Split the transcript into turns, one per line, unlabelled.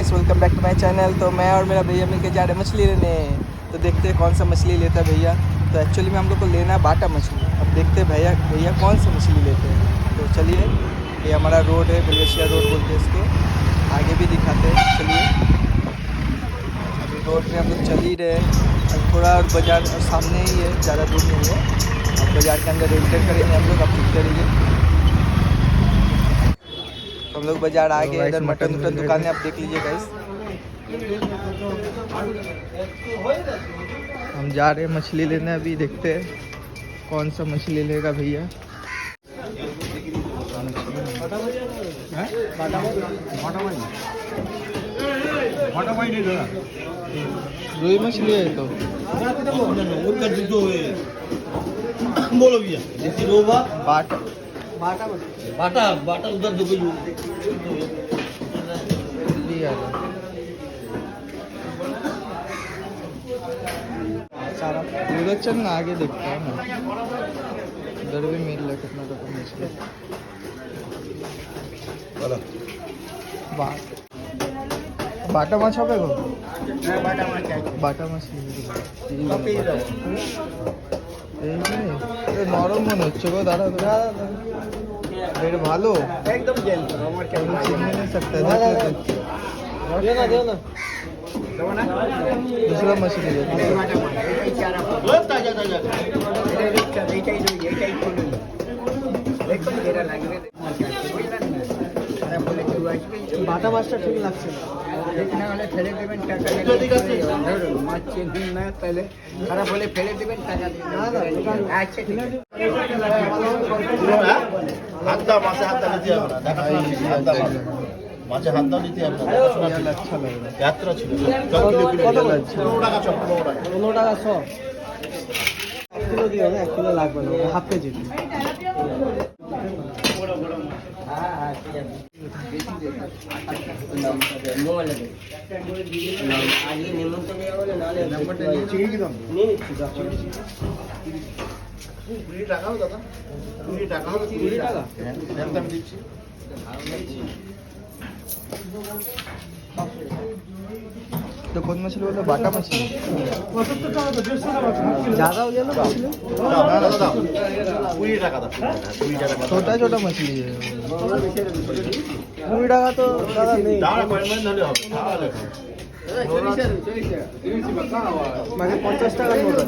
Guys, welcome back to my channel. तो मैं और मेरा भैया मिलकर जा रहे हैं मछली लेने। तो देखते हैं कौन सा मछली लेता है भैया। तो एक्चुअली में हम लोग को लेना है बाटा मछली। अब देखते हैं भैया कौन सा मछली लेते हैं। तो चलिए, ये हमारा रोड है, बेलवेशिया रोड बोलते हैं इसको। आगे भी दिखाते हैं, चलिए। अभी रोड में हम लोग चल ही रहे हैं। अब थोड़ा और बाज़ार और सामने ही है, ज़्यादा दूर नहीं है। अब बाज़ार के अंदर एंटर करेंगे हम लोग। अब दिखते रहिए। हम लोग बाजार आ गए। इधर मटन दुकान है, आप देख लीजिए गाइस। हम जा रहे हैं मछली लेने। अभी देखते हैं कौन सा मछली लेगा भैया। रुई मछली है तो बाटा
बाटा बाटा उधर देखो
उधर चल ना, आगे देखते हैं ना। उधर भी मिल रहा है कितना तो मछली। बाटा माछ হবে গো?
बाटा माछ है
বাটা মাছ নরম মনে হচ্ছে গো। দাদা বেশ ভালো,
एकदम जेल আমার কেমন
চিনি नहीं सकता है।
देओ ना
दूसरा मछली देखो।
बाटा माछ এই চারা ताजा ताजा এটা রিক্সা এইটাই লই এইটাই খুলুন দেখুন যেটা লাগবে বুঝলেন না। আরে বলে কেউ আসবে বাটা মাছটা ঠিক লাগছে না, না হলে ফেলে দেবেন টাকা ধরুন মাছ চিনবেন না তাহলে খারাপ হলে ফেলে দেবেন টাকা দিবেন। আচ্ছা ঠিক আছে।
হাত দাও, মাছে হাত দাও দিতে হবে না। দেখা হাত দাও, মাছে হাত দাও দিতে হবে না।
अच्छा लग रहा है।
যাত্রা ছিল 15 টাকা চপ,
15 টাকা 100 1 কিলো দিও না, 1 কিলো লাগবে না, হাফ কেজি।
কুড়ি টাকাও দাদা, 20 টাকা হবে, 20 টাকা আমি দিচ্ছি।
तो कौन मछली बोला? बाटा मछली।
75 টাকা তো 150 টাকা ज्यादा हो गया ना मछली।
দাও দাও দাও, 20 টাকা দাও, 20 টাকা।
छोटा छोटा मछली है।
20 টাকা তো দাদা নেই,
দাও না, পয়েন্ট ধরে হবে তাহলে।
মানে 50 টাকা নোট।